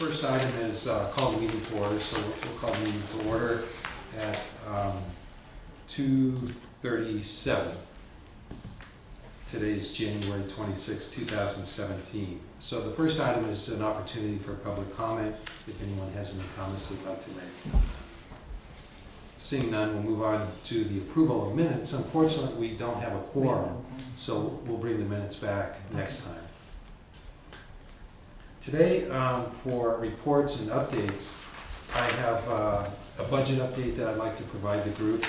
first item is call the meeting to order, so we'll call the meeting to order at 2:37. Today is January 26, 2017. So the first item is an opportunity for public comment, if anyone has any comments they'd like to make. Seeing none, we'll move on to the approval of minutes. Unfortunately, we don't have a quorum, so we'll bring the minutes back next time. Today, for reports and updates, I have a budget update that I'd like to provide the group,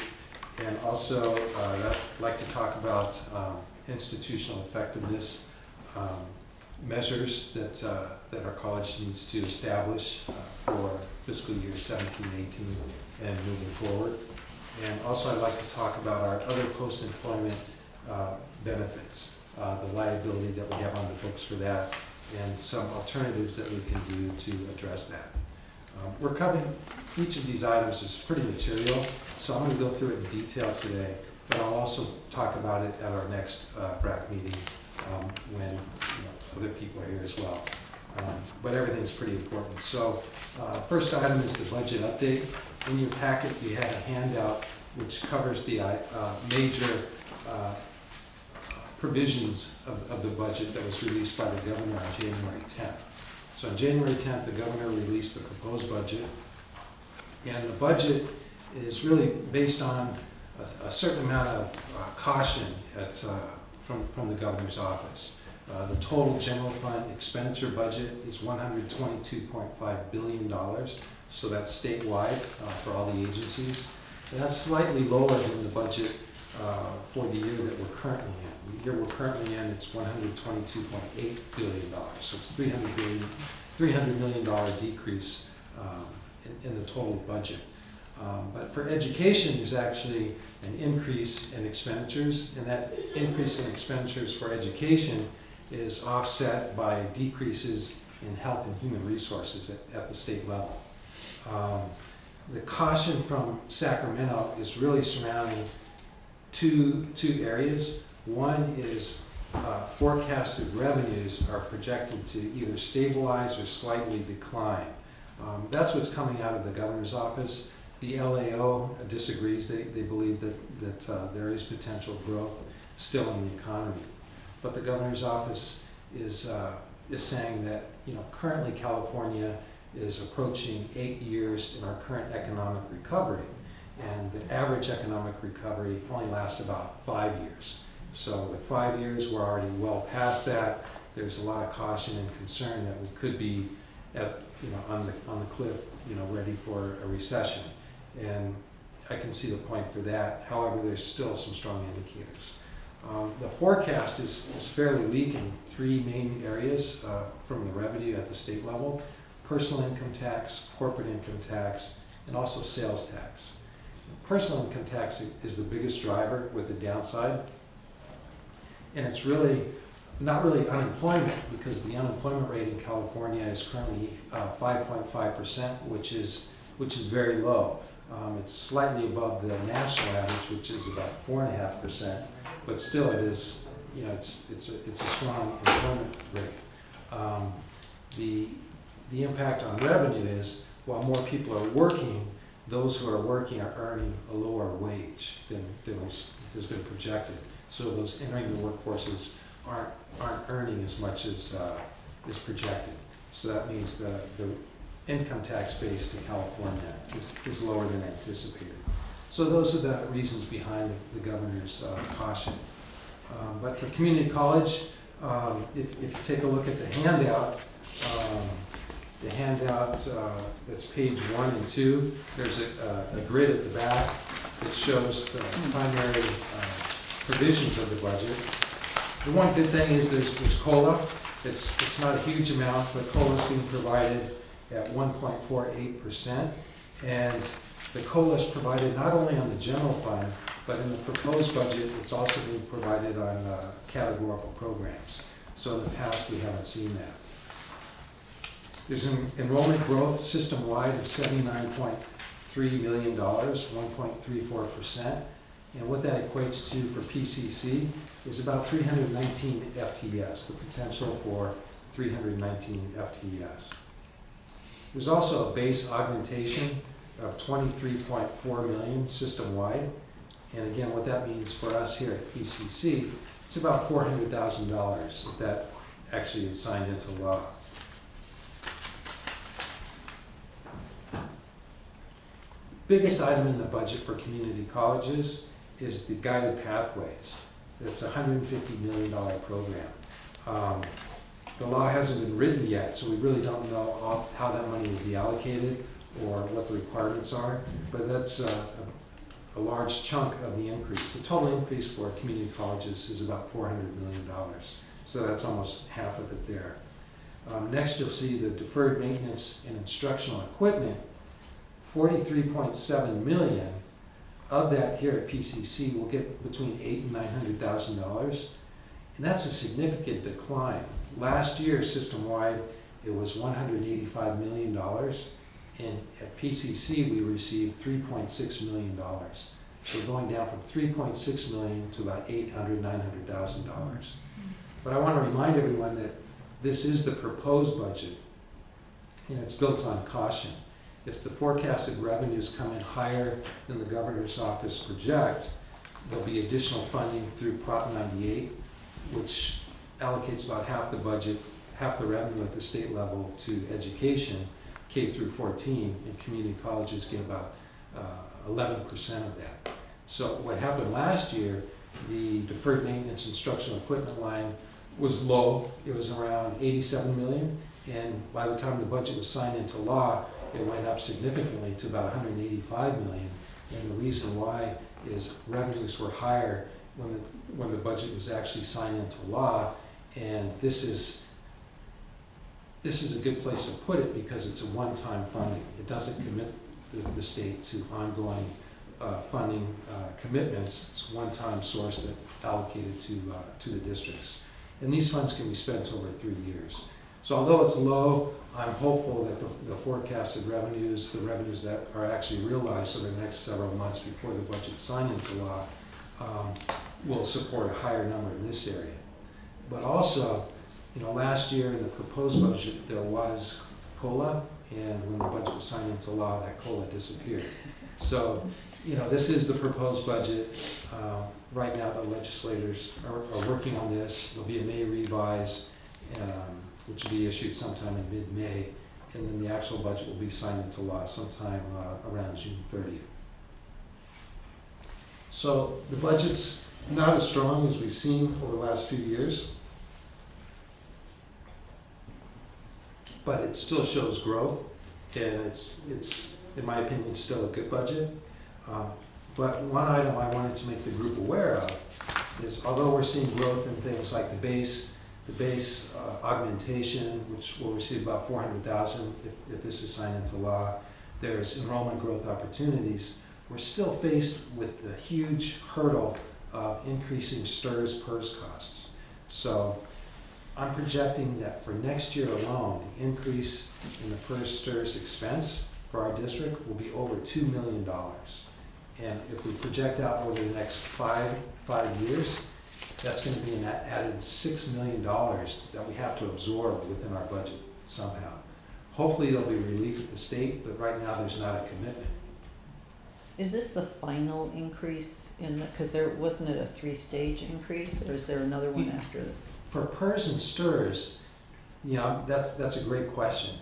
and also I'd like to talk about institutional effectiveness measures that our college needs to establish for fiscal year 17-18 and moving forward. And also I'd like to talk about our other post-employment benefits, the liability that we have on the books for that, and some alternatives that we can do to address that. We're covering each of these items is pretty material, so I'm going to go through it in detail today, but I'll also talk about it at our next BRAC meeting when other people are here as well. But everything's pretty important. So first item is the budget update. In your packet you have a handout which covers the major provisions of the budget that was released by the governor on January 10th. So on January 10th, the governor released the proposed budget, and the budget is really based on a certain amount of caution from the governor's office. The total general fund expenditure budget is $122.5 billion, so that's statewide for all the agencies. And that's slightly lower than the budget for the year that we're currently in. The year we're currently in, it's $122.8 billion, so it's $300 million decrease in the total budget. But for education, there's actually an increase in expenditures, and that increase in expenditures for education is offset by decreases in health and human resources at the state level. The caution from Sacramento is really surrounding two areas. One is forecasted revenues are projected to either stabilize or slightly decline. That's what's coming out of the governor's office. The LAO disagrees. They believe that there is potential growth still in the economy. But the governor's office is saying that currently California is approaching 8 years in our current economic recovery, and the average economic recovery only lasts about 5 years. So with 5 years, we're already well past that. There's a lot of caution and concern that we could be at on the cliff, ready for a recession. And I can see the point for that. However, there's still some strong indicators. The forecast is fairly weak in three main areas from the revenue at the state level: personal income tax, corporate income tax, and also sales tax. Personal income tax is the biggest driver with the downside, and it's really not really unemployment, because the unemployment rate in California is currently 5.5%, which is very low. It's slightly above the national average, which is about 4.5%, but still it is, it's a strong employment rate. The impact on revenue is, while more people are working, those who are working are earning a lower wage than has been projected. So those entering the workforces aren't earning as much as is projected. So that means the income tax base in California is lower than anticipated. So those are the reasons behind the governor's caution. But for community college, if you take a look at the handout that's page 1 and 2, there's a grid at the back that shows the primary provisions of the budget. The one good thing is there's COLA. It's not a huge amount, but COLA is being provided at 1.48%, and the COLA is provided not only on the general fund, but in the proposed budget, it's also being provided on categorical programs. So in the past, we haven't seen that. There's an enrollment growth system-wide of $79.3 million, 1.34%, and what that equates to for PCC is about 319 FTEs, the potential for 319 FTEs. There's also a base augmentation of 23.4 million system-wide. And again, what that means for us here at PCC, it's about $400,000 if that actually is signed into law. Biggest item in the budget for community colleges is the guided pathways. It's a $150 million program. The law hasn't been written yet, so we really don't know how that money will be allocated or what the requirements are, but that's a large chunk of the increase. The total increase for community colleges is about $400 million, so that's almost half of it there. Next, you'll see the deferred maintenance and instructional equipment, $43.7 million. Of that here at PCC, we'll get between $800,000 and $900,000, and that's a significant decline. Last year, system-wide, it was $185 million, and at PCC, we received $3.6 million. So we're going down from $3.6 million to about $800,000, $900,000. But I want to remind everyone that this is the proposed budget, and it's built on caution. If the forecasted revenues come in higher than the governor's office projects, there'll be additional funding through Prop 98, which allocates about half the budget, half the revenue at the state level to education, K through 14, and community colleges get about 11% of that. So what happened last year, the deferred maintenance instructional equipment line was low. It was around 87 million, and by the time the budget was signed into law, it went up significantly to about 185 million. And the reason why is revenues were higher when the budget was actually signed into law, and this is a good place to put it because it's a one-time funding. It doesn't commit the state to ongoing funding commitments. It's a one-time source that allocated to the districts. And these funds can be spent over 3 years. So although it's low, I'm hopeful that the forecasted revenues, the revenues that are actually realized over the next several months before the budget's signed into law, will support a higher number in this area. But also, last year in the proposed budget, there was COLA, and when the budget was signed into law, that COLA disappeared. So, this is the proposed budget. Right now, the legislators are working on this. There'll be a May revise, which will be issued sometime in mid-May, and then the actual budget will be signed into law sometime around June 30th. So the budget's not as strong as we've seen over the last few years, but it still shows growth, and it's in my opinion, still a good budget. But one item I wanted to make the group aware of is, although we're seeing growth in things like the base augmentation, which will receive about $400,000 if this is signed into law, there's enrollment growth opportunities, we're still faced with the huge hurdle of increasing STRS PERS costs. So I'm projecting that for next year alone, the increase in the PERS STRS expense for our district will be over $2 million. And if we project out over the next five years, that's going to be an added $6 million that we have to absorb within our budget somehow. Hopefully there'll be relief at the state, but right now there's not a commitment. Is this the final increase because there wasn't it a 3-stage increase, or is there another one after this? For PERS and STRS, that's a great question.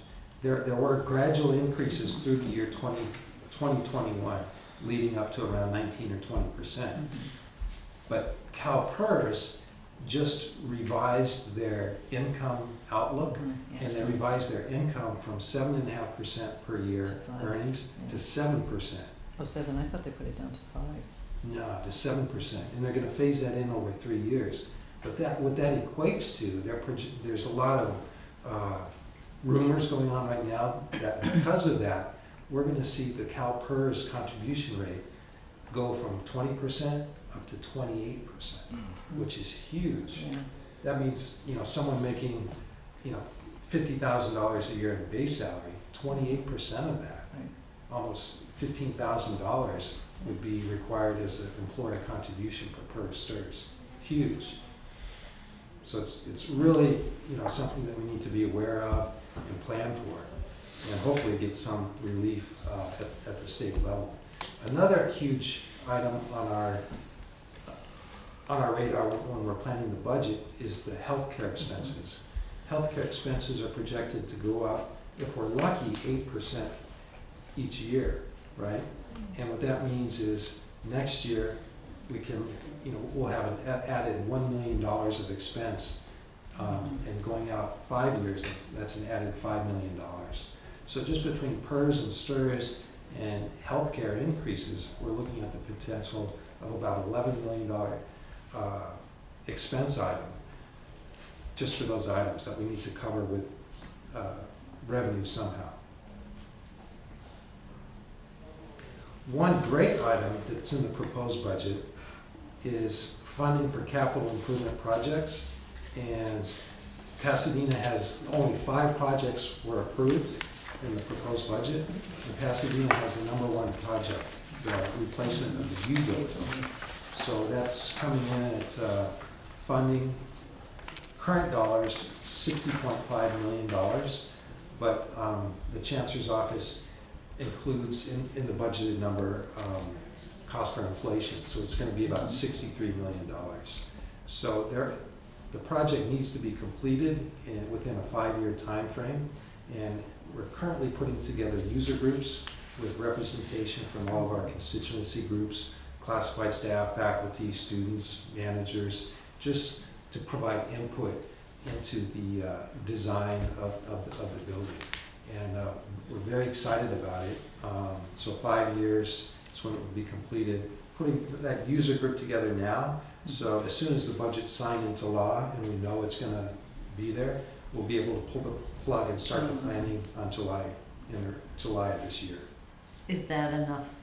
There were gradual increases through the year 2021, leading up to around 19 or 20%. Mm-hmm. But CalPERS just revised their income outlook, and they revised their income from 7.5% per year earnings to 7%. Oh, 7, I thought they put it down to 5. No, to 7%, and they're going to phase that in over 3 years. But what that equates to, there's a lot of rumors going on right now that because of that, we're going to see the CalPERS contribution rate go from 20% up to 28%, which is huge. Yeah. That means someone making $50,000 a year in base salary, 28% of that, right, almost $15,000 would be required as an employer contribution for PERS STRS. Huge. So it's really something that we need to be aware of and plan for. and hopefully get some relief at the state level. Another huge item on our radar when we're planning the budget is the healthcare expenses. Healthcare expenses are projected to go up, if we're lucky, 8% each year, right? And what that means is next year we can, we'll have an added $1 million of expense, and going out 5 years, that's an added $5 million. So just between PERS and STIRS and healthcare increases, we're looking at the potential of about $11 million expense item just for those items that we need to cover with revenue somehow. One great item that's in the proposed budget is funding for capital improvement projects, and Pasadena has only 5 projects were approved in the proposed budget, and Pasadena has the #1 project, the replacement of the U building. So that's coming in at funding, current dollars, $60.5 million, but the Chancellor's Office includes in the budgeted number cost for inflation, so it's going to be about $63 million. So the project needs to be completed within a 5-year time frame, and we're currently putting together user groups with representation from all of our constituency groups, classified staff, faculty, students, managers, just to provide input into the design of the building. And we're very excited about it. So 5 years is when it will be completed. Putting that user group together now, so as soon as the budget's signed into law and we know it's going to be there, we'll be able to pull the plug and start the planning on July of this year. Is that enough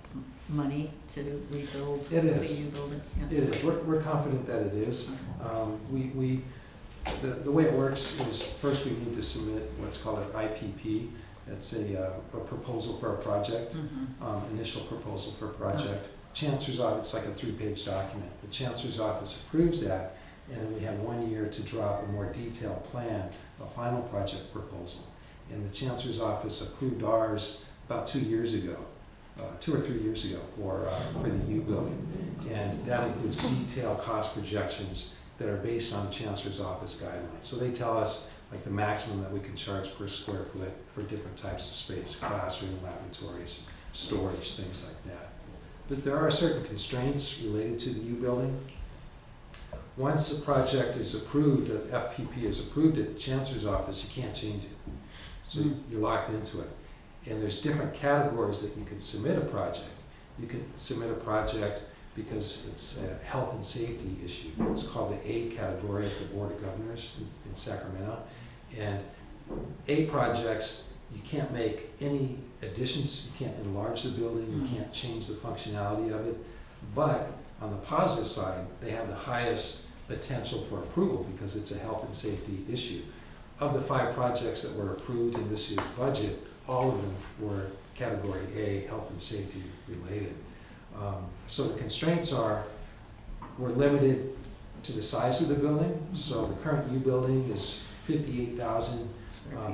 money to rebuild It the is. U building? It is. We're confident that it is. The way it works is first we need to submit what's called an IPP. That's a proposal for a project, initial proposal for a project. Chancellor's Office, it's like a 3-page document. The Chancellor's Office approves that, and then we have 1 year to drop a more detailed plan, a final project proposal. And the Chancellor's Office approved ours about 2 years ago, 2 or 3 years ago for the U building. And that includes detailed cost projections that are based on the Chancellor's Office guidelines. So they tell us like the maximum that we can charge per square foot for different types of space, classroom, laboratories, storage, things like that. But there are certain constraints related to the U building. Once a project is approved, an FPP is approved at the Chancellor's Office, you can't change it. So you're locked into it. And there's different categories that you can submit a project. You can submit a project because it's a health and safety issue. It's called the A category at the Board of Governors in Sacramento. And A projects, you can't make any additions, you can't enlarge the building, you can't change the functionality of it. But on the positive side, they have the highest potential for approval because it's a health and safety issue. Of the 5 projects that were approved in this year's budget, all of them were category A, health and safety related. So the constraints are, we're limited to the size of the building. So the current U building is 58,000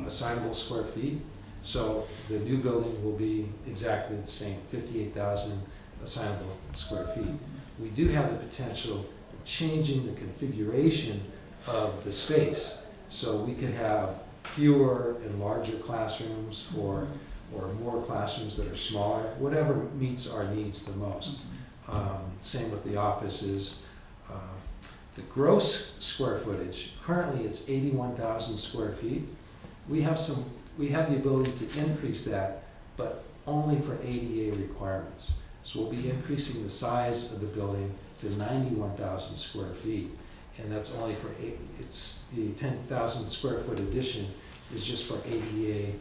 assignable square feet. So the new building will be exactly the same, 58,000 assignable square feet. We do have the potential of changing the configuration of the space. So we could have fewer and larger classrooms or more classrooms that are smaller, whatever meets our needs the most. Same with the offices. The gross square footage, currently it's 81,000 square feet. We have the ability to increase that, but only for ADA requirements. So we'll be increasing the size of the building to 91,000 square feet. And that's only for, it's the 10,000 square foot addition is just for ADA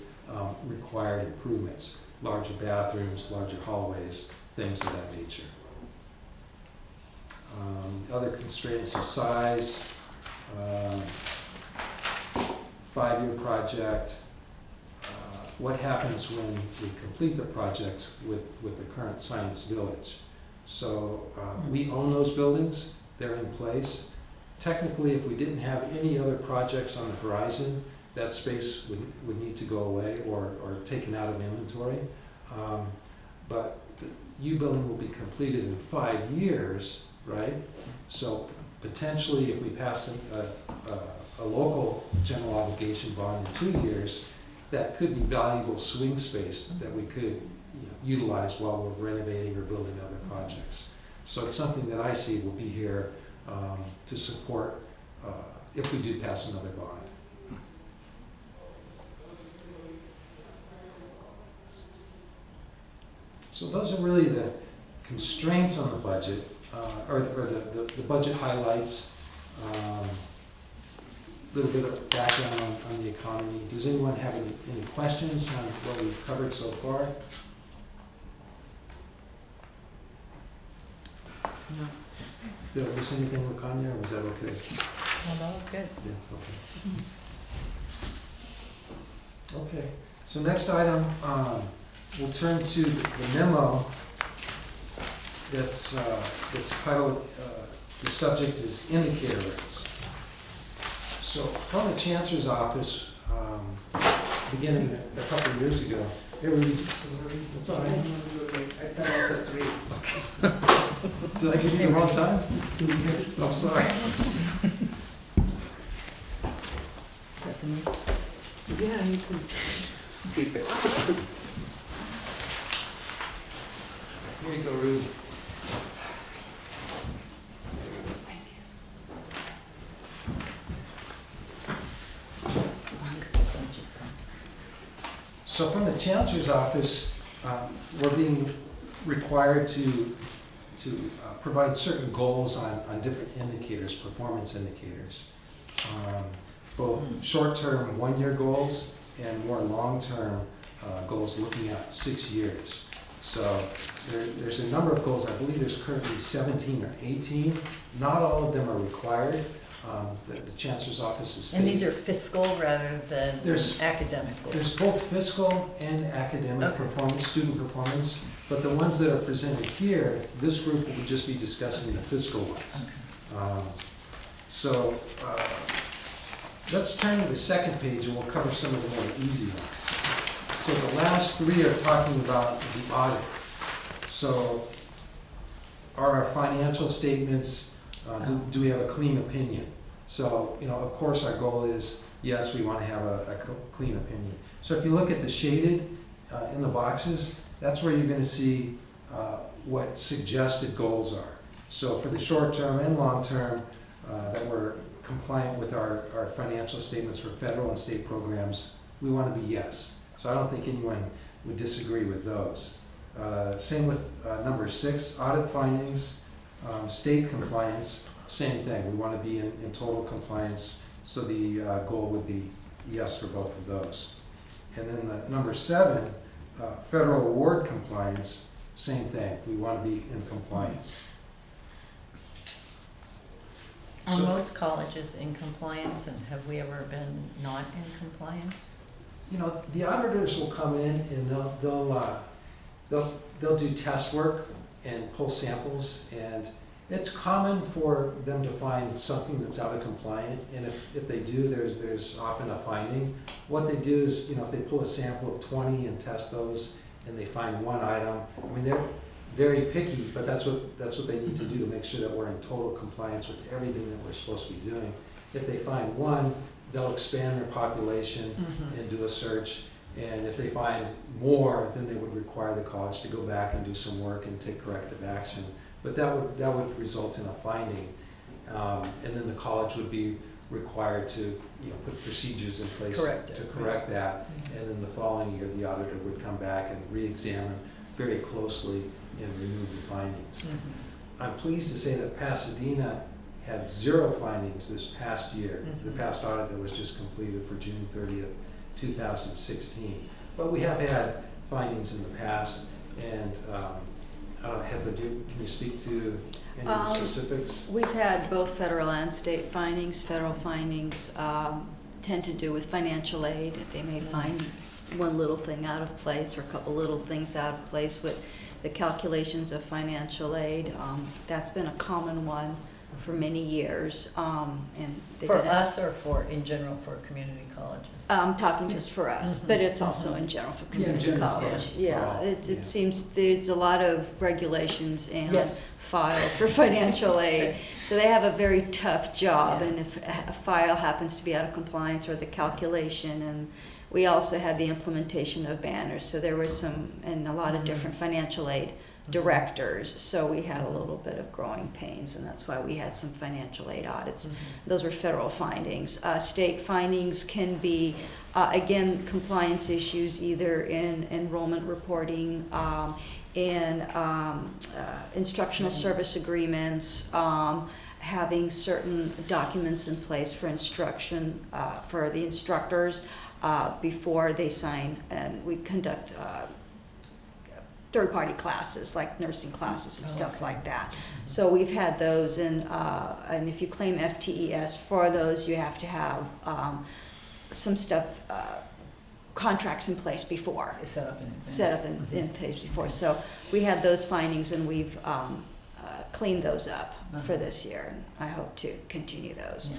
required improvements, larger bathrooms, larger hallways, things of that nature. Other constraints of size, 5-year project. What happens when we complete the project with the current Science Village? So we own those buildings, they're in place. Technically, if we didn't have any other projects on the horizon, that space would need to go away or taken out of inventory. But the U building will be completed in 5 years, right? So potentially, if we passed a local general obligation bond in 2 years, that could be valuable swing space that we could utilize while we're renovating or building other projects. So it's something that I see will be here to support if we do pass another bond. So those are really the constraints on the budget, or the budget highlights. A little bit of background on the economy. Does anyone have any questions on what we've covered so far? No. Did I miss anything, Lukanya, or was that okay? Well, that was good. Yeah, okay. Okay, so next item, we'll turn to the memo that's titled, the subject is indicator rates. So from the Chancellor's office, beginning a couple of years ago, they were using, what's all right? I thought I was at 3. Did I give you the wrong time? I'm sorry. Is that for me? Yeah, you can keep it. Here you go, Rudy. What is the budget? So from the Chancellor's office, we're being required to provide certain goals on different indicators, performance indicators. Both short-term, one-year goals and more long-term goals looking at 6 years. So there's a number of goals. I believe there's currently 17 or 18. Not all of them are required. The Chancellor's office is. And these are fiscal rather than There's- academic goals? There's both fiscal and academic Okay. performance, student performance, but the ones that are presented here, this group will just be discussing the fiscal ones. So let's turn to the second page and we'll cover some of the more easy ones. So the last three are talking about the audit. So are our financial statements, do we have a clean opinion? So, of course, our goal is, yes, we want to have a clean opinion. So if you look at the shaded in the boxes, that's where you're going to see what suggested goals are. So for the short term and long term, that we're compliant with our financial statements for federal and state programs, we want to be yes. So I don't think anyone would disagree with those. Same with number 6, audit findings, state compliance, same thing. We want to be in total compliance, so the goal would be yes for both of those. And then the number 7, federal award compliance, same thing. We want to be in compliance. Are So- most colleges in compliance, and have we ever been not in compliance? The auditors will come in and they'll do test work and pull samples, and it's common for them to find something that's out of compliant, and if they do, there's often a finding. What they do is, if they pull a sample of 20 and test those, and they find one item, they're very picky, but that's what they need to do to make sure that we're in total compliance with everything that we're supposed to be doing. If they find one, they'll expand their population and do a search. And if they find more, then they would require the college to go back and do some work and take corrective action. But that would result in a finding. And then the college would be required to put procedures in place to correct that. And then the following year, the auditor would come back and re-examine very closely and remove the findings. I'm pleased to say that Pasadena had 0 findings this past year, the past audit that was just completed for June 30th, 2016. But we have had findings in the past, and Heather, can you speak to any of the specifics? We've had both federal and state findings. Federal findings tend to do with financial aid. They may find one little thing out of place or a couple little things out of place with the calculations of financial aid. That's been a common one. for many years, and they For did it. us or for, in general, for community colleges? I'm talking just for us, but it's also in general for Yeah, in community general, college. for Yeah, all, it yeah. seems there's a lot of regulations and Yes. files for financial aid. So they have a very tough job, Yeah. and if a file happens to be out of compliance or the calculation, and we also had the implementation of banners, so there was and a lot of different financial aid directors, so we had a little bit of growing pains, and that's why we had some financial aid audits. Those were federal findings. State findings can be, again, compliance issues, either in enrollment reporting, in instructional service agreements, having certain documents in place for instruction for the instructors before they sign, and we conduct third-party classes like nursing classes and stuff like that. So we've had those, and if you claim FTES for those, you have to have some stuff, contracts in place before. Set up in advance. Set up in place before. So we had those findings, and we've cleaned those up for this year, and I hope to continue those. Yeah,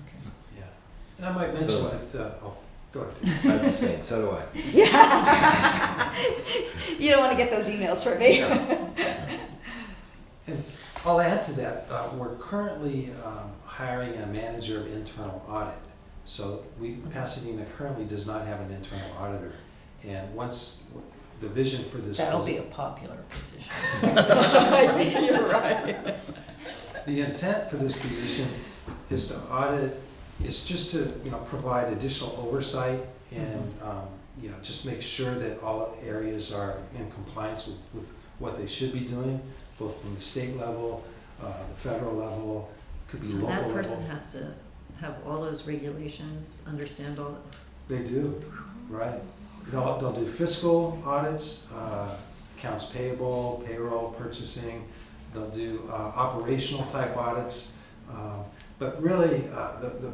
okay. Yeah. And I might mention So- that, go ahead. I'm just saying, so do I. Yeah. You don't want to get those emails from me. And I'll add to that, we're currently hiring a manager of internal audit. So Pasadena currently does not have an internal auditor. And once the vision for this. That'll be a popular position. You're right. The intent for this position is to audit, is just to, provide additional oversight and, just make sure that all areas are in compliance with what they should be doing, both from the state level, the federal level, could be So local level. that person has to have all those regulations, understand all, They do, right. They'll do fiscal audits, accounts payable, payroll, purchasing. They'll do operational type audits. But really,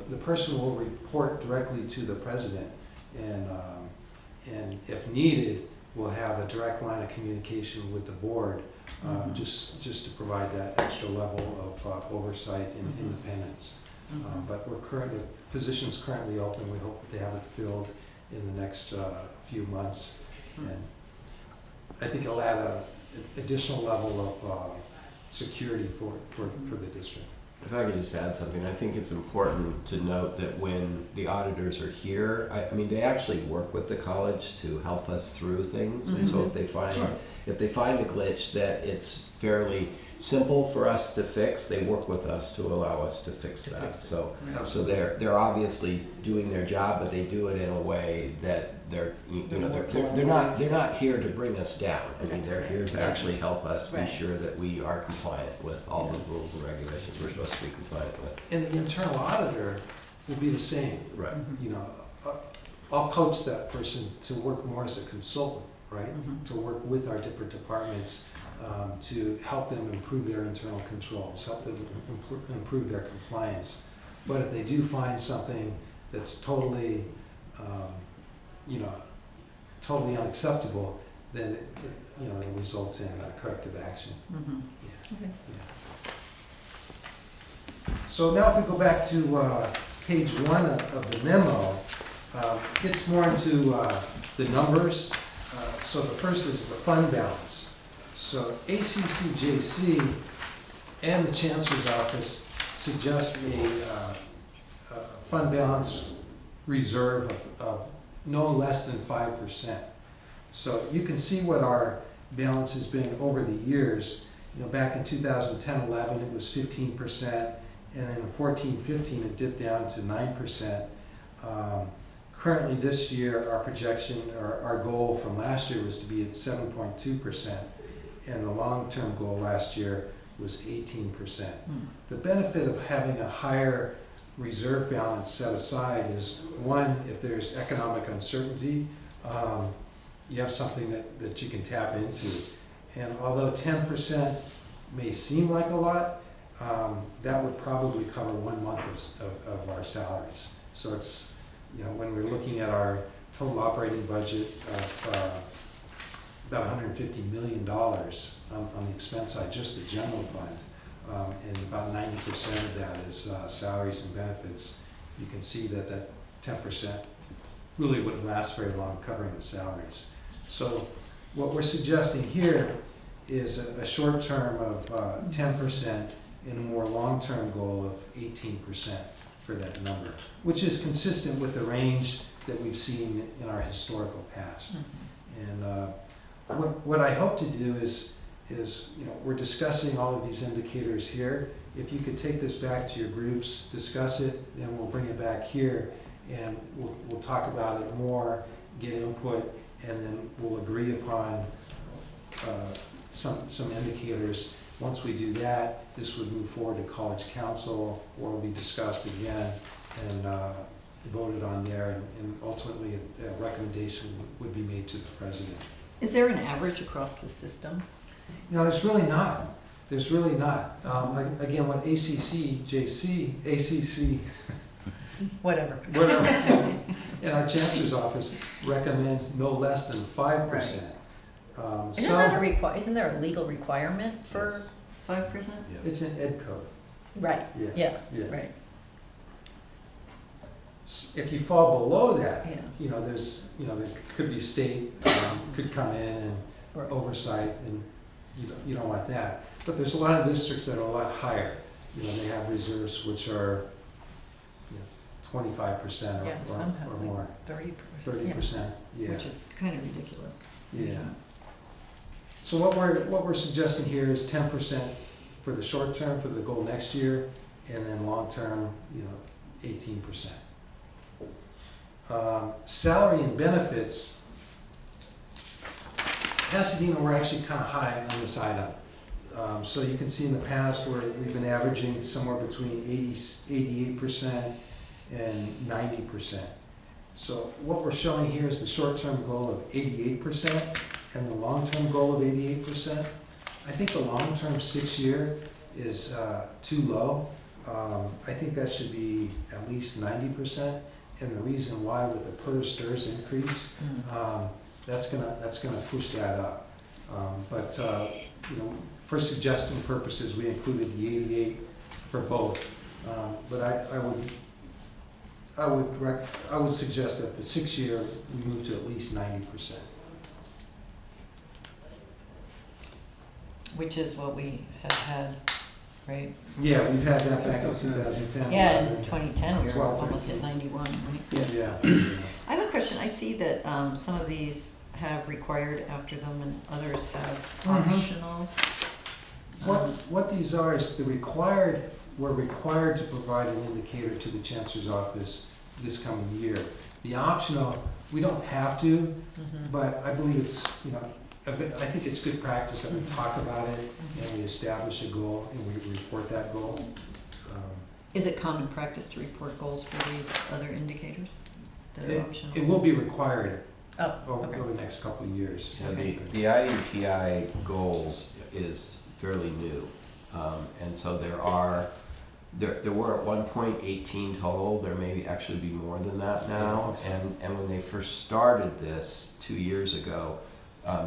the person will report directly to the president, and if needed, will have a direct line of communication with the board, just to provide that extra level of oversight and independence. But the position's currently open. We hope that they have it filled in the next few months, and I think it'll add an additional level of security for the district. If I could just add something, I think it's important to note that when the auditors are here, I mean, they actually work with the college to help us through things. And so if they find a glitch that it's fairly simple for us to fix, they work with us to allow us to fix that. So they're obviously doing their job, but they do it in a way that they're not here to bring us down. I mean, they're here to actually help us be sure that we are compliant with all the rules and regulations we're supposed to be compliant with. And the internal auditor will be the same. Right. I'll coach that person to work more as a consultant, right? To work with our different departments to help them improve their internal controls, help them improve their compliance. But if they do find something that's totally, totally unacceptable, then it results in corrective action. okay. So now if we go back to page 1 of the memo, it's more into the numbers. So the first is the fund balance. So ACCJC and the Chancellor's Office suggest a fund balance reserve of no less than 5%. So you can see what our balance has been over the years. Back in 2010-11, it was 15%, and then in 14-15, it dipped down to 9%. Currently this year, our projection, or our goal from last year was to be at 7.2%, and the long-term goal last year was 18%. The benefit of having a higher reserve balance set aside is, one, if there's economic uncertainty, you have something that you can tap into. And although 10% may seem like a lot, that would probably cover 1 month of our salaries. So it's, when we're looking at our total operating budget of about $150 million on the expense side, just the general fund, and about 90% of that is salaries and benefits. You can see that that 10% really wouldn't last very long covering the salaries. So what we're suggesting here is a short term of 10% and a more long-term goal of 18% for that number, which is consistent with the range that we've seen in our historical past. And what I hope to do is, we're discussing all of these indicators here. If you could take this back to your groups, discuss it, then we'll bring it back here and we'll talk about it more, get input, and then we'll agree upon some indicators. Once we do that, this would move forward to College Council, or will be discussed again and voted on there, and ultimately a recommendation would be made to the president. Is there an average across the system? No, there's really not. There's really not. Again, what ACC, Whatever. whatever, in our chancellor's office recommends no less than 5%. Isn't there a legal requirement for 5%? It's in Ed Code. Right, yeah, right, If you fall below that, yeah. there could be state, could come in and Right. oversight, and you don't want that. But there's a lot of districts that are a lot higher. They have reserves which are 25% Yeah, some have or like more, 30%. 30%. Yeah. Which is kind of ridiculous. Yeah. So what we're suggesting here is 10% for the short term, for the goal next year, and then long term, 18%. Salary and benefits, Pasadena, we're actually kind of high on this item. So you can see in the past where we've been averaging somewhere between 88% and 90%. So what we're showing here is the short-term goal of 88% and the long-term goal of 88%. I think the long-term 6-year is too low. I think that should be at least 90%. And the reason why, with the PERS STRS increase, that's gonna push that up. But for suggestion purposes, we included the 88 for both. But I would suggest that the 6-year we move to at least 90%. Which is what we have had, right? Yeah, we've had that back in 2010. Yeah, in 2010, we were 12, almost at 13. 91, right? Yeah. I have a question. I see that some of these have required after them and others have Mhm. optional. What these are is we're required to provide an indicator to the chancellor's office this coming year. The optional, we don't have to, Mhm. but I believe I think it's good practice that we talk about it and we establish a goal and we report that goal. Is it common practice to report goals for these other indicators that are optional? It will be required Oh, over okay. the next couple of years. Yeah, Okay. the IUPI goals is fairly new. And so there were at one point 18 total, there may actually be more than that now. And when they first started this 2 years ago,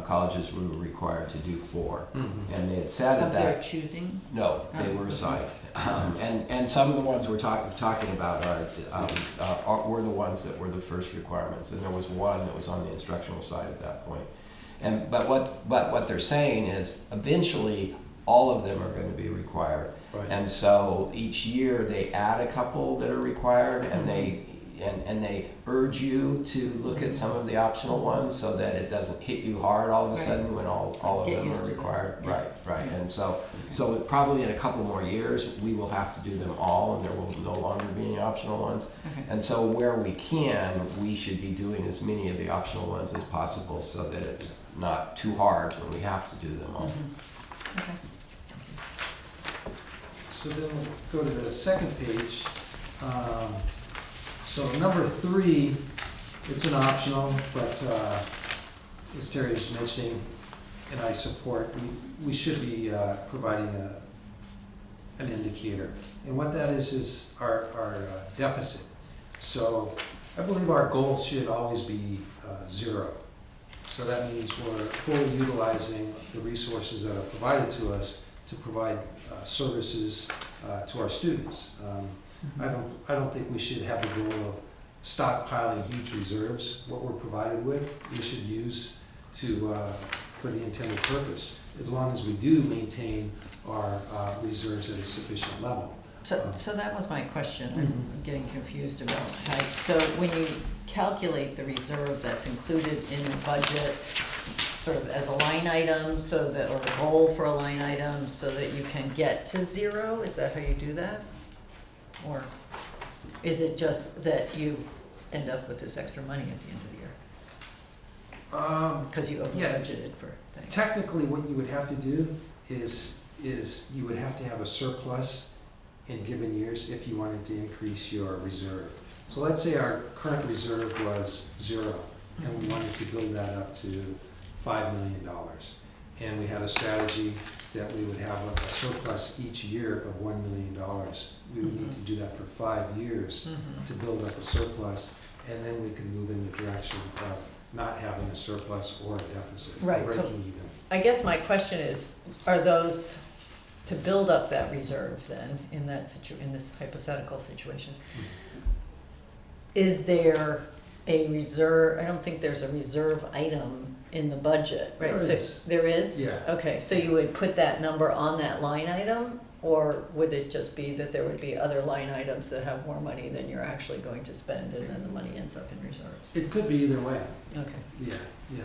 colleges were required to do 4. Mhm. And they had said at Of their that, choosing? no, they were assigned. And some of the ones we're talking about were the ones that were the first requirements. And there was one that was on the instructional side at that point. But what they're saying is eventually all of them are going to be required. Right. And so each year they add a couple that are required, and they urge you to look at some of the optional ones so that it doesn't hit you hard all of a Right. sudden when all of Get them used are to this. required. Yeah. Right. Yeah. And so probably in a couple more years we will have to do them all, and there will no longer be any optional ones. Okay. And so where we can, we should be doing as many of the optional ones as possible so that it's not too hard when we have to do them all. Mhm. Okay. So then we'll go to the second page. So number 3, it's an optional, but as Terry was mentioning, and I support, we should be providing an indicator. And what that is our deficit. So I believe our goal should always be 0. So that means we're fully utilizing the resources that are provided to us to provide services to our students. I don't think we should have the goal of stockpiling huge reserves. What we're provided with, we should use for the intended purpose, as long as we do maintain our reserves at a sufficient level. So that was my question. I'm getting confused about how, so when you calculate the reserve that's included in the budget, sort of as a line item, so that, or a goal for a line item, so that you can get to zero, is that how you do that? Or is it just that you end up with this extra money at the end of the year? Because you over Yeah. budgeted for things. Technically, what you would have to do is you would have to have a surplus in given years if you wanted to increase your reserve. So let's say our current reserve was 0, and we wanted to build that up to $5 million. And we had a strategy that we would have a surplus each year of $1 million. We would need to do that for 5 years to build up a surplus, and then we could move in the direction of not having a surplus or a deficit, Right, so- breaking even. I guess my question is, are those, to build up that reserve then, in that in this hypothetical situation, is there a reserve, I don't think there's a reserve item in the budget, right? There So- is. There is? Yeah. Okay, so you would put that number on that line item, or would it just be that there would be other line items that have more money than you're actually going to spend, and then the money ends up in reserve? It could be either way. Okay. Yeah.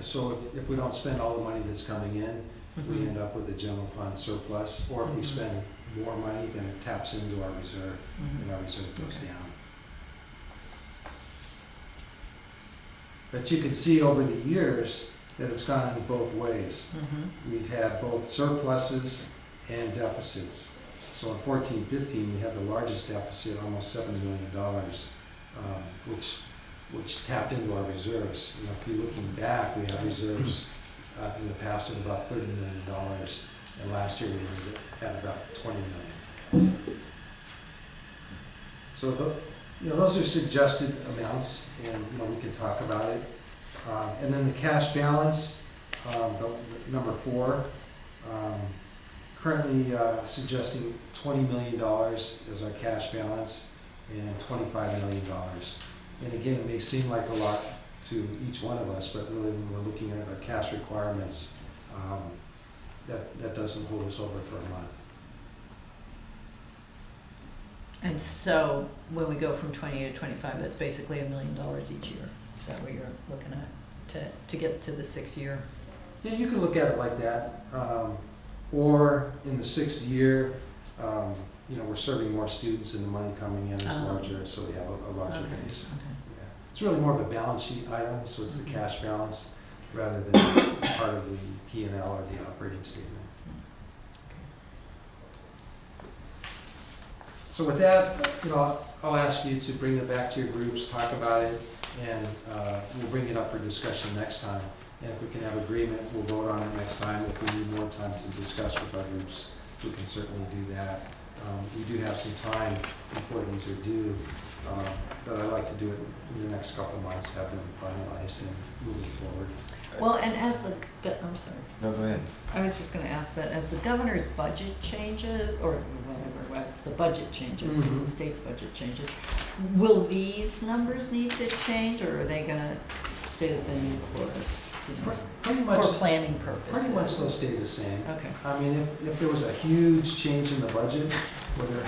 So if we don't spend all the money that's coming in, we Mhm. end up with a general fund surplus, or if we Mhm. spend more money, then it taps into our reserve, and our reserve goes Okay. down. But you can see over the years that it's gone in both ways. Mhm. We've had both surpluses and deficits. So in 14-15, we had the largest deficit, almost $7 million, which tapped into our reserves. You know, if you're looking back, we have reserves in the past of about $30 million, and last year we ended at about $20 million. So those are suggested amounts, and we can talk about it. And then the cash balance, number 4, currently suggesting $20 million as our cash balance and $25 million. And again, it may seem like a lot to each one of us, but really when we're looking at our cash requirements, that doesn't hold us over for a month. And so when we go from 20 to 25, that's basically $1 million each year. Is that what you're looking at to get to the 6-year? Yeah, you can look at it like that. Or in the 6th year, we're serving more students and the money coming in is larger, so we have a larger Okay, base. okay. Yeah. It's really more of a balance sheet item, so it's the Mhm. cash balance rather than part of the P&L or the operating statement. So with that, I'll ask you to bring it back to your groups, talk about it, and we'll bring it up for discussion next time. And if we can have agreement, we'll vote on it next time. If we need more time to discuss with our groups, we can certainly do that. We do have some time before these are due, but I'd like to do it in the next couple of months, have them finalized and moving forward. Well, and as I'm sorry, No, go ahead. I was just gonna ask that, as the governor's budget changes, or whatever it was, the budget changes, as the Mhm. state's budget changes, will these numbers need to change, or are they gonna stay the same for, Pretty for much, planning purposes? pretty much they'll stay the same. Okay. I mean, if there was a huge change in the budget, whether,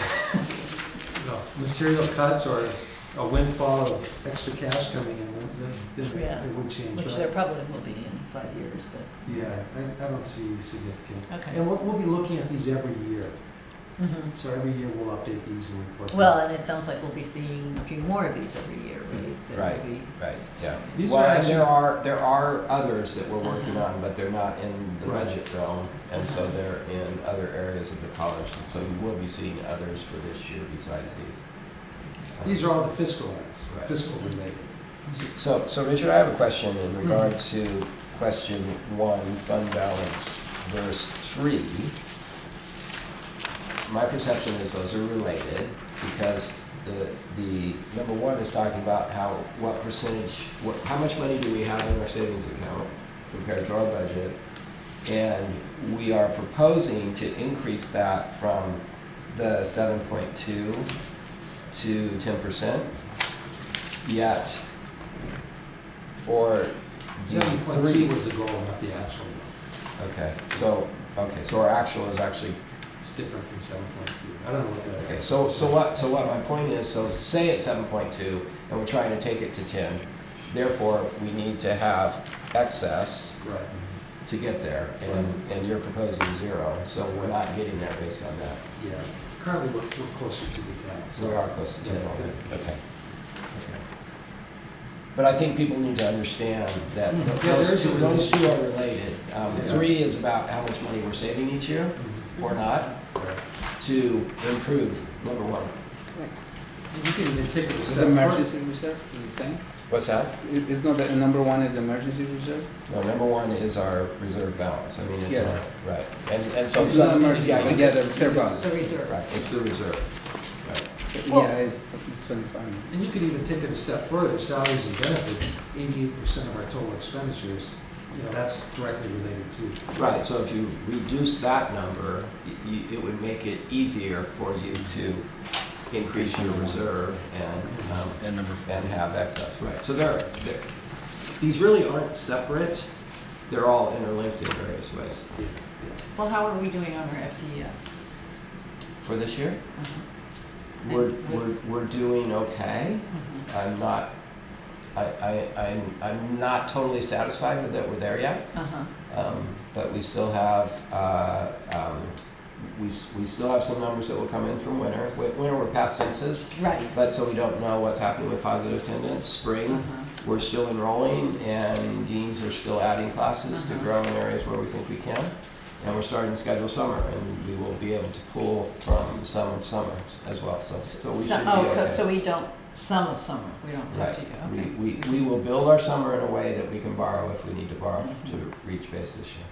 material cuts or a windfall of extra cash coming in, then Yeah. it would change. Which but there probably will be in 5 years, but, Yeah, I don't see significant. okay. And we'll be looking at these every year. Mhm. So every year we'll update these and report them. Well, and it sounds like we'll be seeing a few more of these every year, right? That Right. will be- Right, yeah. These Well, are and actually- there are others that we're working on, but they're not in the Right. budget realm, and so they're in other areas of the college, and so you will be seeing others for this year besides these. These are all the fiscal ones, Right. fiscal related. So Richard, I have a question in regard to question 1, fund balance, verse 3. My perception is those are related, because the number 1 is talking about what percentage, how much money do we have in our savings account compared to our budget, And we are proposing to increase that from the 7.2 to 10%. Yet, for the 7.2 three, was the goal, not the actual one. okay, so our actual is actually, It's different from 7.2. I don't know what that. okay, so what my point is, so say it's 7.2 and we're trying to take it to 10. Therefore, we need to have excess Right. to get there, and you're proposing 0, so we're not getting there based on that. Yeah. Currently, we're closer to the 10. So we are close to 10 Yeah. already, okay. But I think people need to understand that Yeah, there is a those two relation. are related. Yeah. 3 is about how much money we're saving each year, or not, Right. to improve, number 1. You can even take it a Is step emergency further. reserve, is the same? What's that? It's not that number one is emergency reserve? No, number 1 is our reserve balance, I mean, it's Yeah. not, right. And so It's not some, emergency, yeah, but yeah, the reserve The balance. reserve. right, it's the reserve, right. Well- Yeah, it's 25. And you could even take it a step further, salaries and benefits, 88% of our total expenditures, that's directly related to. Right, so if you reduce that number, it would make it easier for you to increase your reserve And number four. and have excess. Right. So these really aren't separate, they're all interlinked in various ways. Yeah, Well, how are we doing on our FTES? For this year, Uh-huh. we're, And with- we're doing okay. I'm not, I'm not totally satisfied with that we're there yet. Uh-huh. But we still have, we still have some numbers that will come in from winter. Winter, we're past census, Right. but so we don't know what's happening with positive attendance. Spring, Uh-huh. we're still enrolling and deans are still adding classes to Uh-huh. grow in areas where we think we can. And we're starting to schedule summer and we will be able to pull from some of summer as well. So we should be okay. So we don't, some of summer, we don't have Right. to, okay. We will build our summer in a way that we can borrow if we need to borrow to reach base this year.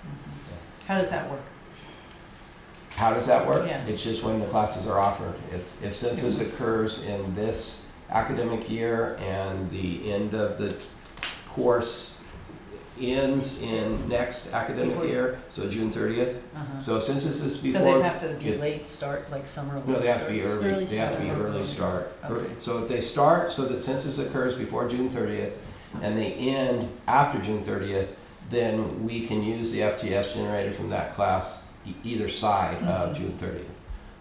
Mhm. How does that work? How does that work? Yeah. It's just when the classes are offered. If census occurs in this academic year and the end of the course ends in next academic Before- year, so June 30th. Uh-huh. So census is So before. they'd have to be if- late start, like summer? No, they have to be starts? early, Early they have to be start. early start. Okay. So if they start so that census occurs before June 30th and they end after June 30th, then we can use the FTS generated from that class either side of Mhm. June 30th.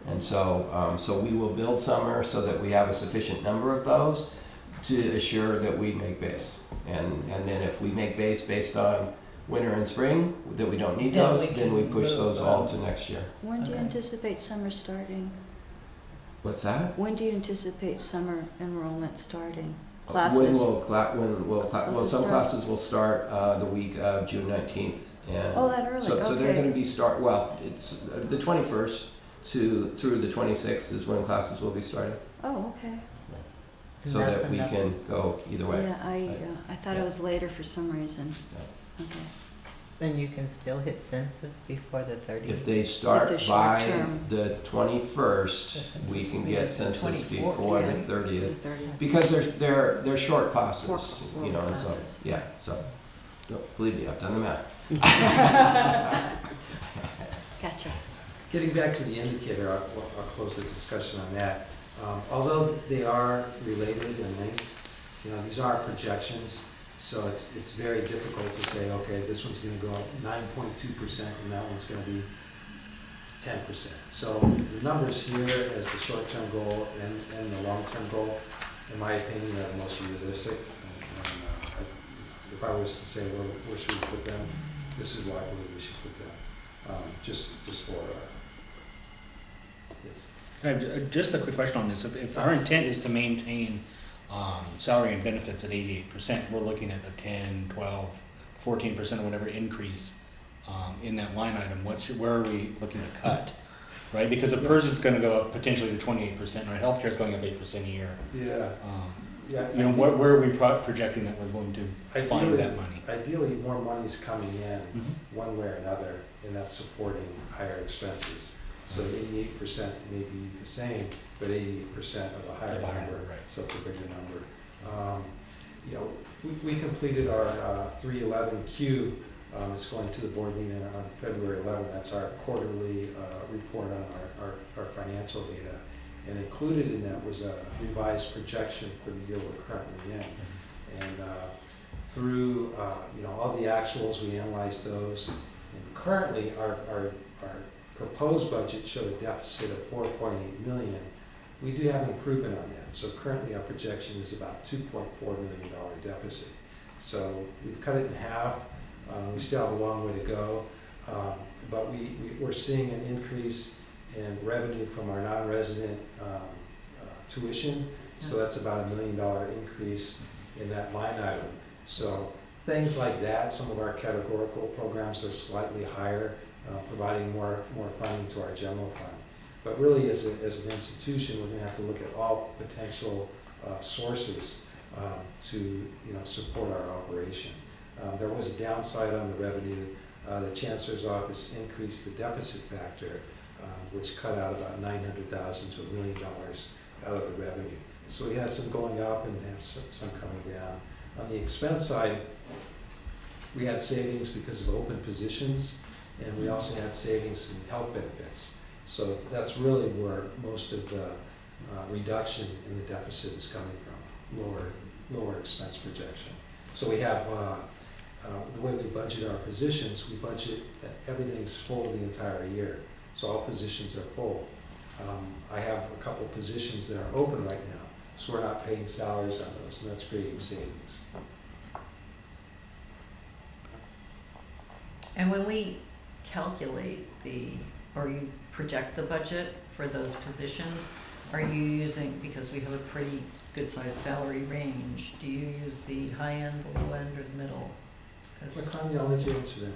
And so, so we will build summer so that we have a sufficient number of those to assure that we make base. And then if we make base based on winter and spring, that we don't need Then those, we then we can push move those all them. to next year. When do you Okay. anticipate summer starting? What's that? When do you anticipate summer enrollment starting? When Classes? will Classes some start? classes will start the week of June 19th. And Oh, that early, so they're okay. going to be it's the 21st through the 26th is when classes will be starting. Oh, okay. So that we can go either way. Yeah, I thought it was later for some reason. Okay. Then you can still hit census before the 30th. If they start If they're by short-term. the 21st, we census can will be get the census 24th, before the yeah. 30th. 30th. Because they're short classes, Short you know, and so, classes. yeah, so, don't believe me, I've done the math. Gotcha. Getting back to the indicator, I'll close the discussion on that. Although they are related and linked, these are projections, so it's very difficult to say, okay, this one's gonna go up 9.2% and that one's gonna be 10%. So the numbers here as the short-term goal and the long-term goal, in my opinion, are the most realistic. And if I was to say, where should we put them, this is where I believe we should put them. Just for, yes. Can I have just a quick question on this. If our intent is to maintain salary and benefits at 88%, we're looking at a 10, 12, 14% or whatever increase in that line item. Where are we looking to cut? Right? Because the PERS is going to go up potentially to 28%, right? Healthcare is going up 8% a year. Yeah. Yeah. Where are we projecting that we're going to find that money? Ideally, more money's coming in Mhm. one way or another, and that's supporting higher expenses. So 88% may be the same, but 80% of a higher Of a higher number, number, right. so it's a bigger number. We completed our 311Q It's going to the board meeting on February 11th. That's our quarterly report on our financial data. And included in that was a revised projection for the year we're currently in. And through all the actuals, we analyzed those. And currently, our proposed budget showed a deficit of $4.8 million. We do have improvement on that. So currently, our projection is about $2.4 million deficit. So we've cut it in half. We still have a long way to go, but we're seeing an increase in revenue from our non-resident tuition. So that's about $1 million increase in that line item. So things like that, some of our categorical programs are slightly higher, providing more funding to our general fund. But really, as an institution, we're going to have to look at all potential sources to support our operation. There was a downside on the revenue. The Chancellor's Office increased the deficit factor, which cut out about $900,000 to $1 million out of the revenue. So we had some going up and have some coming down. On the expense side, we had savings because of open positions, and we also had savings in health benefits. So that's really where most of the reduction in the deficit is coming from, lower expense projection. So we have the way we budget our positions, we budget that everything's full the entire year. So all positions are full. I have a couple positions that are open right now, so we're not paying salaries on those, and that's creating savings. And when we calculate or you project the budget for those positions, are you using, because we have a pretty good sized salary range, do you use the high end, the low end, or the middle? 'Cause- Connie, I'll let you answer that.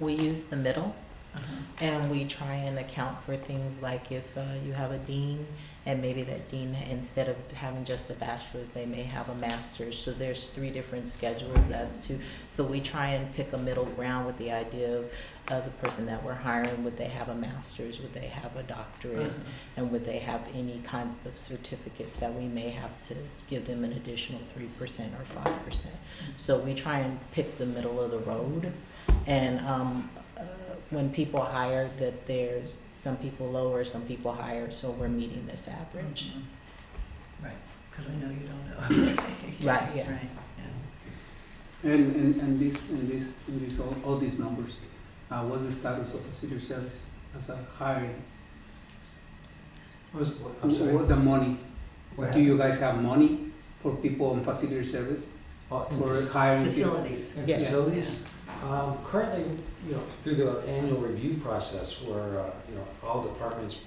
We use the middle, Uh-huh. and we try and account for things like if you have a dean, and maybe that dean, instead of having just a bachelor's, they may have a master's. So there's 3 different schedules so we try and pick a middle ground with the idea of the person that we're hiring. Would they have a master's? Would they have a doctorate? Uh-huh. And would they have any kinds of certificates that we may have to give them an additional 3% or 5%? So we try and pick the middle of the road. And when people hire, that there's some people lower, some people higher, so we're meeting this average. Mhm. Right, because I know you don't know. Right, yeah. Right, yeah. And this all these numbers, what's the status of facility service as a hiring? I'm sorry. What the money? What Do you guys have money for people on facility service happened? for hiring people? Facilities. In Yeah. facilities? Currently, through the annual review process where, all departments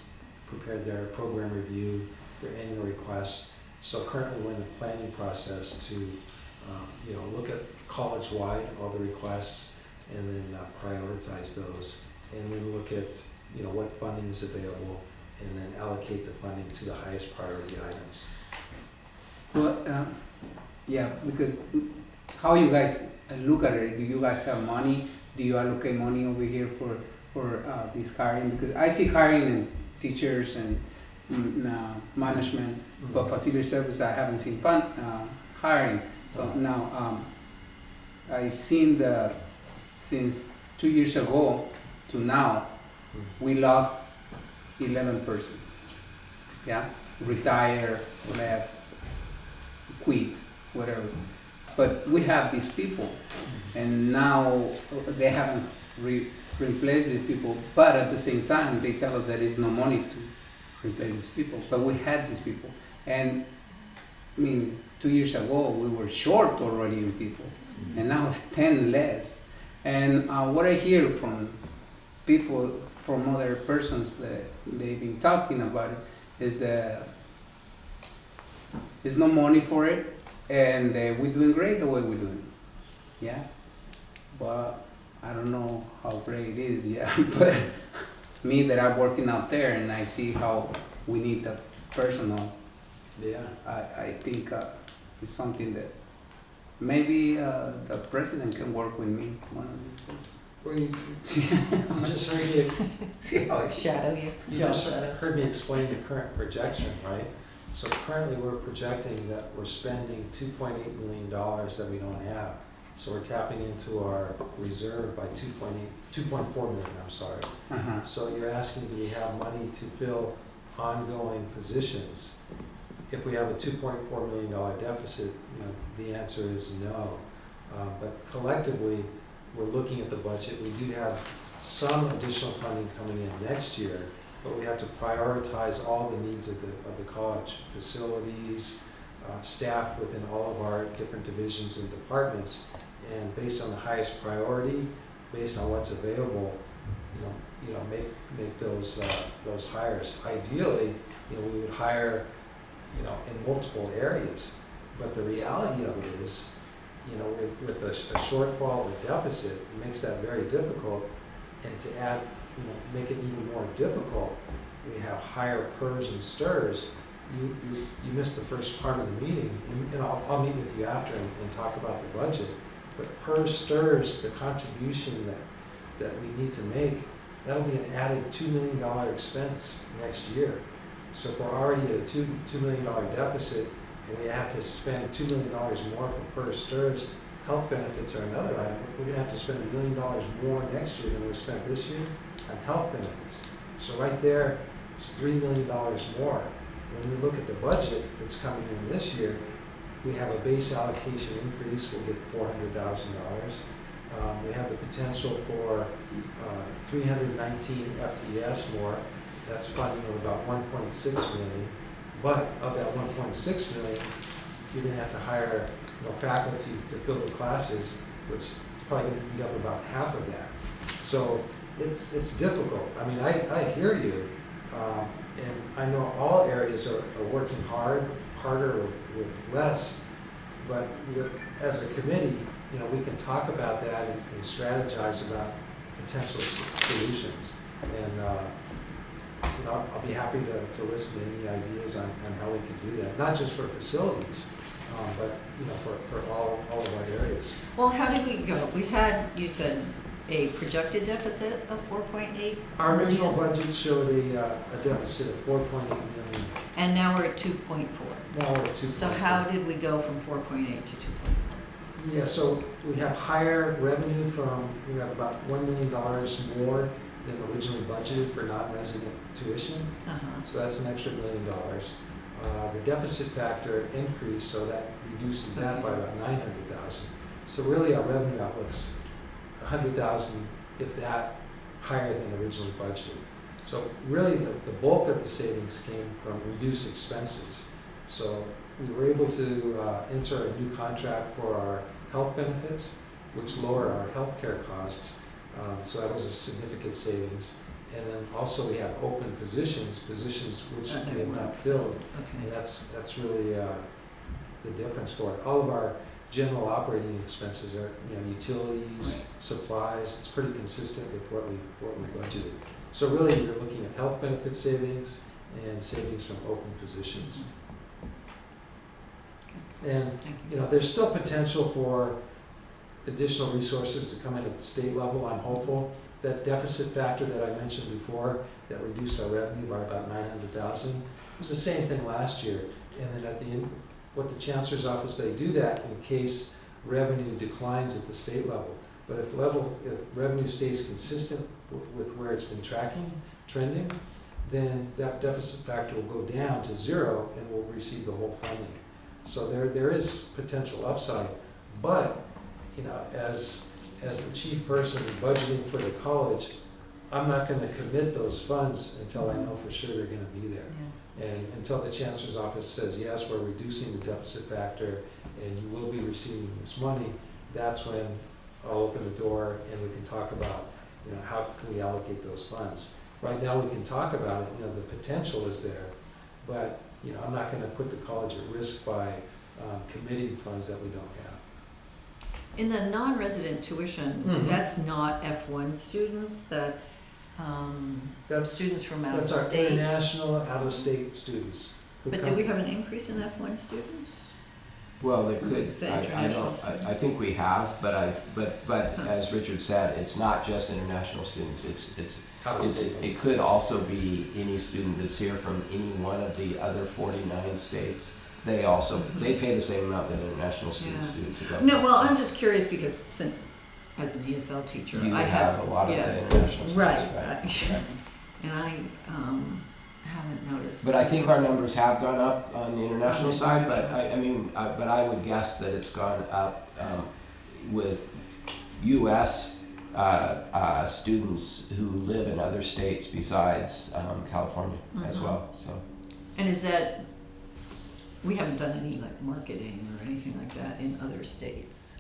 prepare their program review, their annual requests. So currently we're in the planning process to, look at college-wide, all the requests, and then prioritize those. And then look at, what funding is available, and then allocate the funding to the highest priority items. Well, yeah, because how you guys look at it? Do you guys have money? Do you allocate money over here for this hiring? Because I see hiring in teachers and management, but facility service I haven't seen hiring. So now I seen since 2 years ago to now we lost 11 persons. Yeah, retire, left, quit, whatever. But we have these people, and now they haven't replaced these people. But at the same time, they tell us there is no money to replace these people. But we had these people, and 2 years ago we were short already in people, and now it's 10 less. And what I hear from people, from other persons that they've been talking about it, is that there's no money for it, and we're doing great the way we're doing. Yeah, but I don't know how great it is. Yeah, but me that I'm working out there and I see how we need the personnel. Yeah. I think it's something that maybe the president can work with me one of these days. Well, you just heard me, See how it Shadow you. you Joe just Shadow. heard me explain the current projection, right? So currently, we're projecting that we're spending $2.8 million that we don't have. So we're tapping into our reserve by 2.4 million, I'm sorry. Uh-huh. So you're asking, do we have money to fill ongoing positions? If we have a $2.4 million deficit, the answer is no. But collectively, we're looking at the budget. We do have some additional funding coming in next year, but we have to prioritize all the needs of the college, facilities, staff within all of our different divisions and departments, and based on the highest priority, based on what's available, make those hires. Ideally, we would hire, in multiple areas, but the reality of it is, with a shortfall or deficit, it makes that very difficult, and to add, make it even more difficult, we have higher PERS and STIRS. You missed the first part of the meeting, and I'll meet with you after and talk about the budget. But PERS, STIRS, the contribution that we need to make, that'll be an added $2 million expense next year. So if we're already at a $2 million deficit, and we have to spend $2 million more for PERS, STIRS, health benefits are another item. We're gonna have to spend $1 million more next year than we spent this year on health benefits. So right there, it's $3 million more. When we look at the budget that's coming in this year, we have a base allocation increase, we'll get $400,000. We have the potential for 319 FTEs more. That's funding of about 1.6 million. But of that 1.6 million, you're gonna have to hire faculty to fill the classes, which is probably gonna eat up about half of that. So it's difficult. I mean, I hear you, and I know all areas are working harder with less, but as a committee, we can talk about that and strategize about potential solutions. And I'll be happy to listen to any ideas on how we can do that, not just for facilities, but for all of our areas. Well, how did we go? We had, you said, a projected deficit of 4.8. Our original budget showed a deficit of 4.8 million. And now we're at 2.4. Now we're at 2. So how did we go from 4.8 to 2.4? Yeah, so we have higher revenue we have about $1 million more than originally budgeted for non-resident tuition. Uh-huh. So that's an extra $1 million. The deficit factor increased, so that reduces that by about 900,000. So really our revenue outlook's 100,000, if that, higher than originally budgeted. So really the bulk of the savings came from reduced expenses. So we were able to enter a new contract for our health benefits, which lower our healthcare costs. So that was a significant savings. And then also we have open positions which we have not filled. Okay. And that's really the difference for it. All of our general operating expenses are, utilities, supplies. It's pretty consistent with what we budgeted. So really, you're looking at health benefit savings and savings from open positions. And Thank you. there's still potential for additional resources to come in at the state level. I'm hopeful. That deficit factor that I mentioned before that reduced our revenue by about 900,000 was the same thing last year. And then at the end, what the Chancellor's Office, they do that in case revenue declines at the state level. But if revenue stays consistent with where it's been trending, then that deficit factor will go down to 0 and we'll receive the whole funding. So there is potential upside. But, as the chief person budgeting for the college, I'm not going to commit those funds until I know for sure they're going to be there. Yeah. And until the Chancellor's Office says, yes, we're reducing the deficit factor and you will be receiving this money, that's when I'll open the door and we can talk about, how can we allocate those funds. Right now we can talk about it, the potential is there, but, I'm not going to put the college at risk by committing funds that we don't have. In the non-resident tuition, Mhm. that's not F1 students, that's students from out of That's our state. international, out-of-state students. who But come- do we have an increase in F1 students? Well, they could, The I international don't, students. I think we have, but as Richard said, it's not just international students, Out-of-state. it could also be any student that's here from any one of the other 49 states they pay the same amount that international students do to go. No, well, I'm just curious because since, as an ESL teacher, You I have a lot of yeah, the international students, right, right? and I haven't noticed. But I think our numbers have gone up on the international On the side, but international. but I would guess that it's gone up with U.S. Students who live in other states besides California as Mhm. well. So And is that, we haven't done any like marketing or anything like that in other states?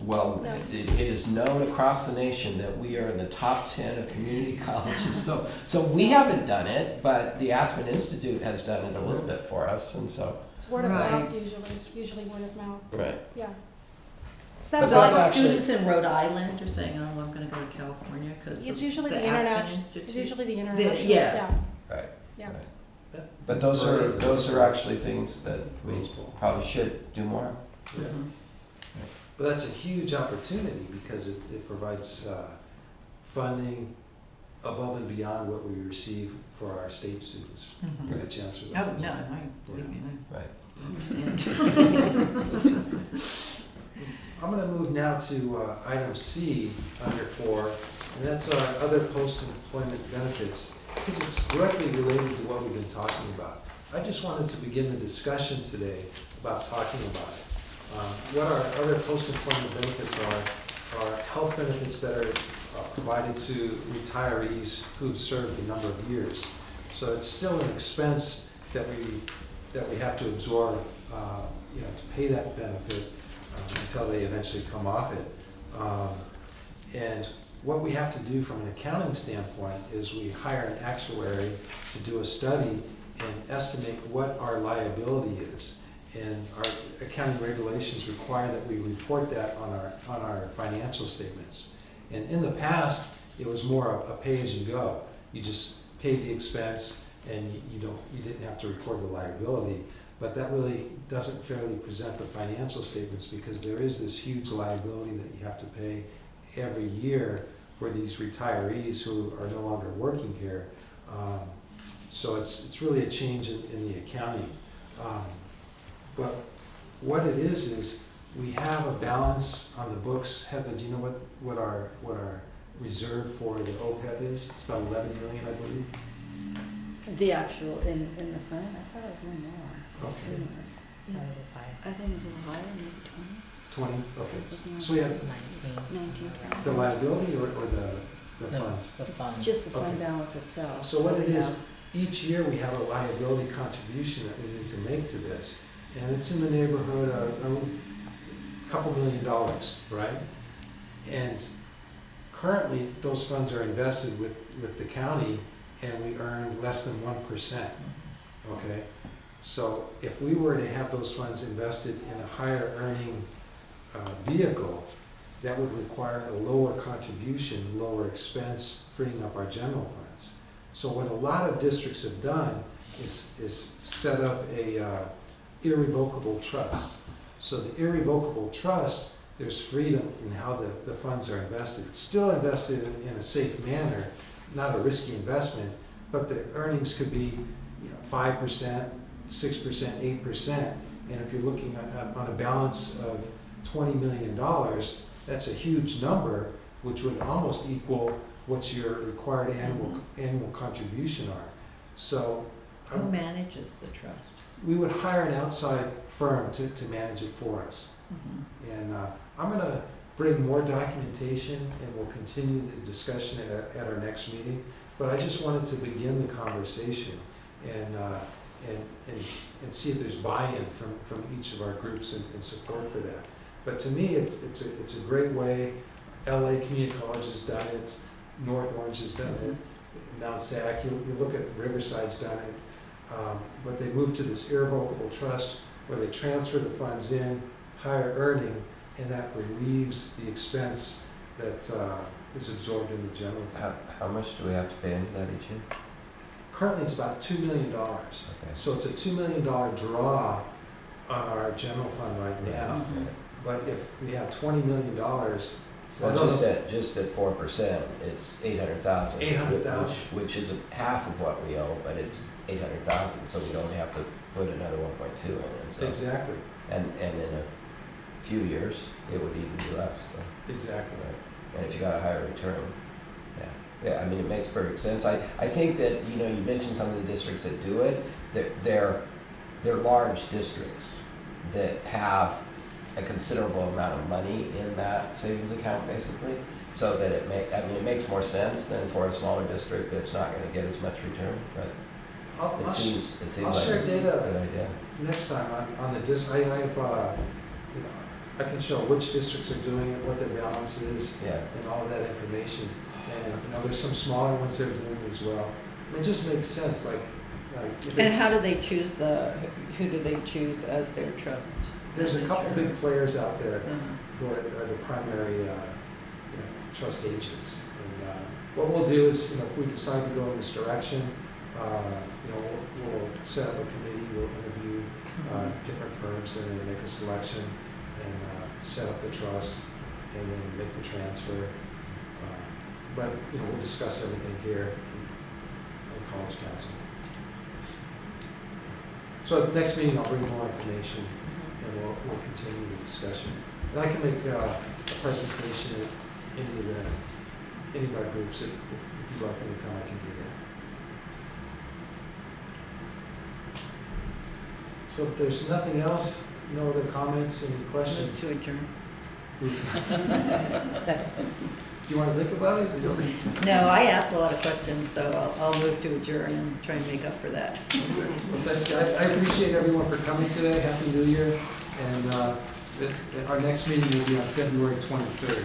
well, it is known across the nation that we are in the top 10 of community colleges. So we haven't done it, but the Aspen Institute has done it a little bit for us, and so It's word of Right. mouth usually. It's usually word of mouth. right. Yeah. So So But like that's actually- students in Rhode Island are saying, oh, I'm gonna go to California because it's usually the Aspen international. Institute. It's usually the international. yeah. Right. Yeah. Right. But those are actually things that we Rose Bowl. probably should do more. Yeah. Mhm. But that's a huge opportunity because it provides funding above and beyond what we receive for our state students. Mhm. Get a chance for Oh, that. no, I, believe me, Right. I understand. I'm gonna move now to item C under 4, and that's our other post-employment benefits, because it's directly related to what we've been talking about. I just wanted to begin the discussion today about talking about it. What our other post-employment benefits are health benefits that are provided to retirees who've served a number of years. So it's still an expense that we have to absorb, to pay that benefit until they eventually come off it. And what we have to do from an accounting standpoint is we hire an actuary to do a study and estimate what our liability is. And our accounting regulations require that we report that on our financial statements. And in the past, it was more a pay-as-you-go. You just paid the expense and you didn't have to record the liability. But that really doesn't fairly present the financial statements because there is this huge liability that you have to pay every year for these retirees who are no longer working here. So it's really a change in the accounting. But what it is we have a balance on the books. Heather, do you know what our reserve for the OPEB is? It's about 11 million, I believe. The actual in the fund, I thought it was a little more. Okay. It was higher, I think it was a little higher, maybe 20, okay. Yeah. So we have 19. 19, the liability or the No, funds? the fund. Just the fund Okay. balance itself. So what it We is, have- each year we have a liability contribution that we need to make to this. And it's in the neighborhood of a couple $1 million, right? And currently, those funds are invested with the county and we earn less than 1%, okay? So if we were to have those funds invested in a higher earning vehicle, that would require a lower contribution, lower expense, freeing up our general funds. So what a lot of districts have done is set up a irrevocable trust. So the irrevocable trust, there's freedom in how the funds are invested. It's still invested in a safe manner, not a risky investment, but the earnings could be 5%, 6%, 8%. And if you're looking on a balance of $20 million, that's a huge number, which would almost equal what your required annual contribution are. So Who manages the trust? we would hire an outside firm to manage it for us. Mhm. And I'm going to bring more documentation and we'll continue the discussion at our next meeting. But I just wanted to begin the conversation and see if there's buy-in from each of our groups and support for that. But to me, it's a great way. LA Community College has done it. North Orange has done it. Mount SAC, you look at Riverside's done it. But they moved to this irrevocable trust where they transfer the funds in, higher earning, and that relieves the expense that is absorbed in the general fund. How much do we have to pay into that each year? Currently, it's about $2 million. Okay. So it's a $2 million draw on our general fund right now. Right. But if we have $20 million, Well, just at 4%, it's 800,000. 800,000. Which is half of what we owe, but it's 800,000, so we don't have to put another 1.2 in, and so, Exactly, and in a few years, it would even be less, so. exactly. Right. And if you got a higher return, yeah, I mean, it makes perfect sense. I think that, you know, you mentioned some of the districts that do it, they're large districts that have a considerable amount of money in that savings account, basically, so that it makes more sense than for a smaller district that's not gonna get as much return, but it seems I'll like share a data good idea. next time on the I have, you know, I can show which districts are doing it, what their balance is, Yeah, and all of that information. And, you know, there's some smaller ones that are doing it as well. It just makes sense, like if And it, how do they choose who do they choose as their trust? there's a couple manager? big players out there Uh-huh. who are the primary, you know, trust agents. And what we'll do is, you know, if we decide to go in this direction, you know, we'll set up a committee, we'll interview different firms and then make a selection and set up the trust and then make the transfer. But, you know, we'll discuss everything here in College Council. So at the next meeting, I'll bring more information and we'll continue the discussion. And I can make a presentation at any of our groups. If you'd like me to come, I can do that. So if there's nothing else, no other comments, any Move questions? to adjourn. Do you want to think about it? You don't- No, I asked a lot of questions, so I'll move to adjourn and try and make up for that. Well, I appreciate everyone for coming today. Happy New Year. And our next meeting will be on February 23rd.